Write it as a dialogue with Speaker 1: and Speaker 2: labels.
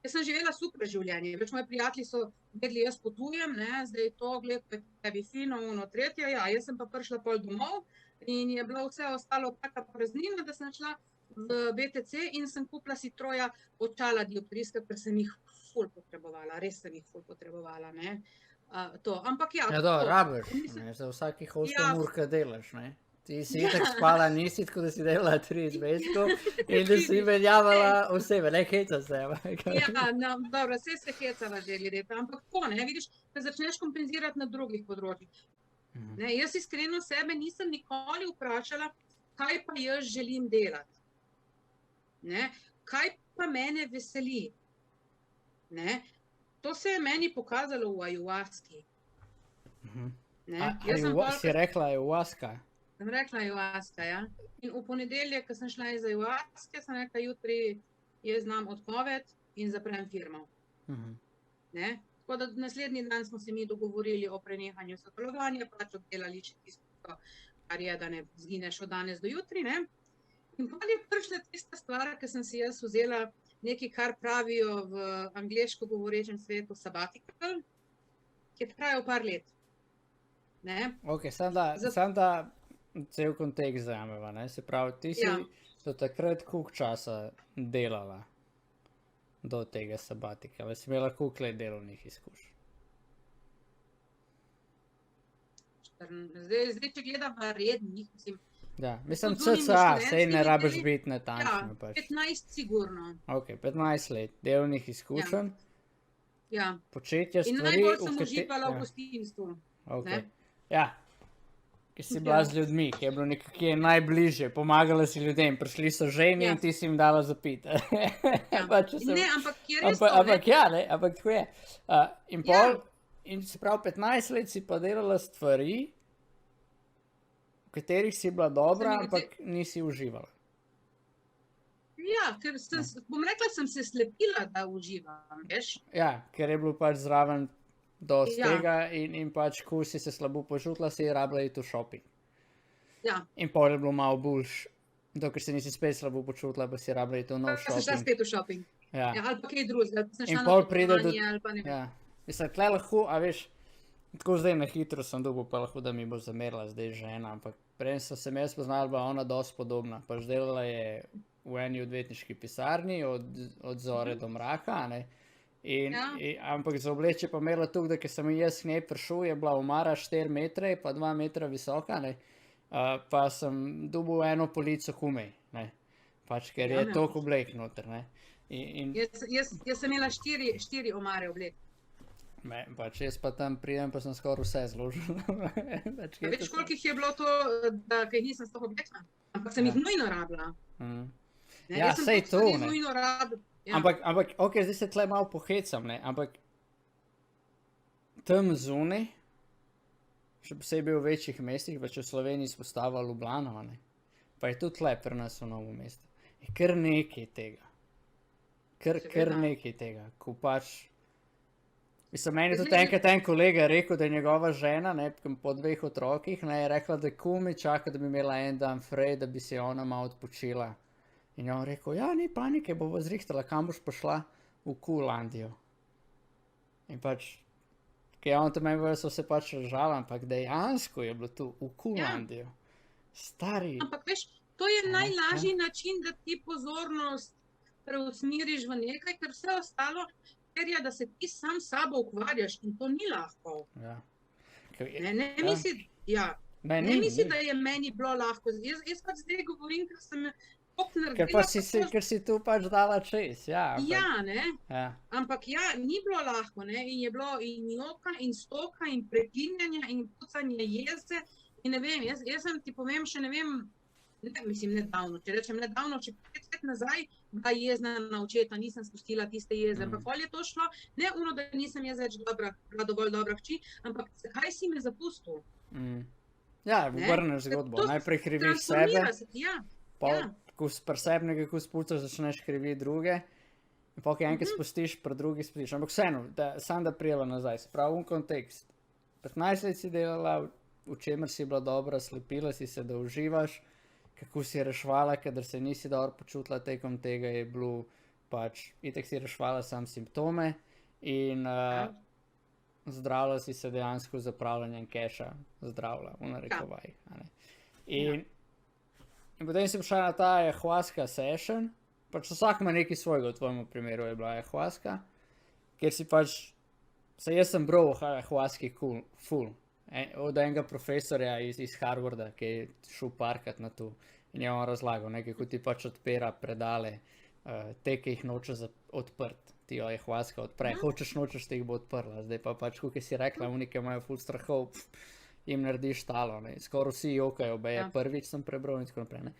Speaker 1: Jaz sem živela super življenje. Več moji prijatelji so vedeli, jaz potujem, ne, zdaj to, gled, tebi fino, ono, tretje, ja, jaz sem pa prišla pol domov in je bilo vse ostalo taka praznina, da sem šla v BTC in sem kupila si 3 očala dioptrijska, ker sem jih ful potrebovala, res sem jih ful potrebovala, ne. To, ampak ja.
Speaker 2: Ja, rabiš, ne, za vsakih 8 ur, kaj delaš, ne. Ti si itak spala nisi, tako da si delala 3 zvezkov in da si menjavala osebe, ne heca se.
Speaker 1: Ja, no, dobro, vse se hecava že ljudje, ampak tako, ne, vidiš, da začneš kompenzirati na drugih področjih. Ne, jaz iskreno sebe nisem nikoli vprašala, kaj pa jaz želim delati. Ne, kaj pa mene veseli. Ne, to se je meni pokazalo v ajuvaski.
Speaker 2: Si rekla ajuvaska?
Speaker 1: Sem rekla ajuvaska, ja. In v ponedeljek, ko sem šla iz ajuvaske, sem rekla, jutri jaz znam odpoved in zaprem firmo. Ne? Tako da naslednji dan smo se mi dogovorili o prenehanju sodelovanja, pač oddelali tisto, kar je, da ne zgineš od danes do jutri, ne. In pa je prišla tista stvar, ki sem si jaz vzela nekaj, kar pravijo v angleško govorečem svetu sabbatical, ki je trajal par let. Ne?
Speaker 2: Ok, sam da cel kontekst zajameva, ne? Se pravi, ti si do takrat koliko časa delala do tega sabbaticala? Si imela koliko let delovnih izkušenj?
Speaker 1: Zdaj, če gledam rednih,
Speaker 2: mislim, cca, sej ne rabiš biti natančno.
Speaker 1: Ja, 15 sigurno.
Speaker 2: Ok, 15 let delovnih izkušenj.
Speaker 1: Ja.
Speaker 2: Početja stvari.
Speaker 1: In najbolj sem uživala v gostinstvu.
Speaker 2: Ok, ja. Ki si bila z ljudmi, ki je bilo nekaj, ki je najbližje, pomagala si ljudem, prišli so ženi in ti si jim dala za piti.
Speaker 1: Ne, ampak je res to, ne?
Speaker 2: Ampak ja, ne, ampak tako je. In se pravi, 15 let si pa delala stvari, v katerih si bila dobra, ampak nisi uživala.
Speaker 1: Ja, ker bom rekla, sem se slepila, da uživam, veš?
Speaker 2: Ja, ker je bilo pač zraven dosti tega in pač, ko si se slabo počutila, si je rabila iti v shopping.
Speaker 1: Ja.
Speaker 2: In pol je bilo malo boljš, dokler se nisi spet slabo počutila, pa si je rabila iti v nov shopping.
Speaker 1: Pa sem šla spet v shopping. Ja, ali pa kaj drugega.
Speaker 2: In pol pride do... Ja, mislim, tle lahko, a veš, tako zdaj na hitro sem dobil, pa lahko, da mi bo zamerila zdaj žena, ampak prej sem se jaz poznala, bila ona dosti podobna. Pač delala je v eni odvetniški pisarni od zore do mraka, ne? Ampak za obleče pa imela tukaj, da ker sem jaz k njej prišel, je bila omara 4 metre, pa 2 metra visoka, ne? Pa sem dobil eno polico kumej, ne? Pač, ker je toliko oblek noter, ne?
Speaker 1: Jaz sem imela 4 omare oblek.
Speaker 2: Pač jaz pa tam pridem, pa sem skoraj vse zložil.
Speaker 1: Več koliko jih je bilo to, da kaj nisem sploh oblekla? Ampak sem jih nujno rabila.
Speaker 2: Ja, sej to, ne?
Speaker 1: Nujno rabila.
Speaker 2: Ampak, ok, zdaj se tle malo pohecam, ne, ampak tam zunaj, še posebej v večjih mestih, več v Sloveniji izpostava Ljubljano, ne, pa je tudi tle pri nas v Novo mesto. Je kar nekaj tega. Kar nekaj tega, ko pač, mislim, meni je tudi enkrat en kolega rekel, da je njegova žena, ne, po 2 otrokih, ne, je rekla, da kumi čaka, da bi imela en dan frej, da bi se ona malo odpočila. In je on rekel, ja, ni panike, bova zrihtala, kam boš pošla? V Kulandijo. In pač, ki je on tam meni so se pač ražala, ampak dejansko je bilo tu v Kulandijo. Stari.
Speaker 1: Ampak veš, to je najlažji način, da ti pozornost preusmeriš v nekaj, ker vse ostalo, ker je, da se ti sam sabo ukvarjaš in to ni lahko.
Speaker 2: Ja.
Speaker 1: Ne misli, da je meni bilo lahko. Jaz pač zdaj govorim, ker sem
Speaker 2: Ker si tu pač dala čez, ja.
Speaker 1: Ja, ne, ampak ja, ni bilo lahko, ne, in je bilo in joka, in stoka, in prekinjanja, in pucanje jeze, in ne vem, jaz sem ti povem še, ne vem, mislim, nedavno, če rečem nedavno, če 5 let nazaj, bila jezna na očeta, nisem spustila tiste jeze, ampak pol je to šlo, ne da nisem jaz več bila dovolj dobra hči, ampak zakaj si me zapustil?
Speaker 2: Ja, vrneš zgodbo, najprej kriviš sebe, ko presebnega, ko spucaš, začneš kriviti druge, in pa enkrat spustiš, pa drugi spustiš. Ampak vseeno, sam da prijela nazaj, se pravi, kontekst. 15 let si delala, v čemer si bila dobra, slepila si se, da uživaš, kako si rešvala, kadar se nisi dobro počutila tekom tega, je bilo pač itek si rešvala sam simptome in zdravila si se dejansko z zapravljanjem keša, zdravila, v narekovajih. In potem si prišla na ta ayahuasca session, pač vsak ima nekaj svojega, v tvojem primeru je bila ayahuasca, ker si pač, jaz sem bral o ayahuasci ful, od enega profesorja iz Harvarda, ki je šel parkat na to in je on razlagal, nekaj, ko ti pač odpira predale, te, ki jih noče odprt, ti ayahuasca odpre, hočeš, nočeš, te jih bo odprla, zdaj pa pač, kot si rekla, unike imajo ful strahov, jim narediš talo, skoraj vsi jokajo, prvič sem prebral in tako naprej,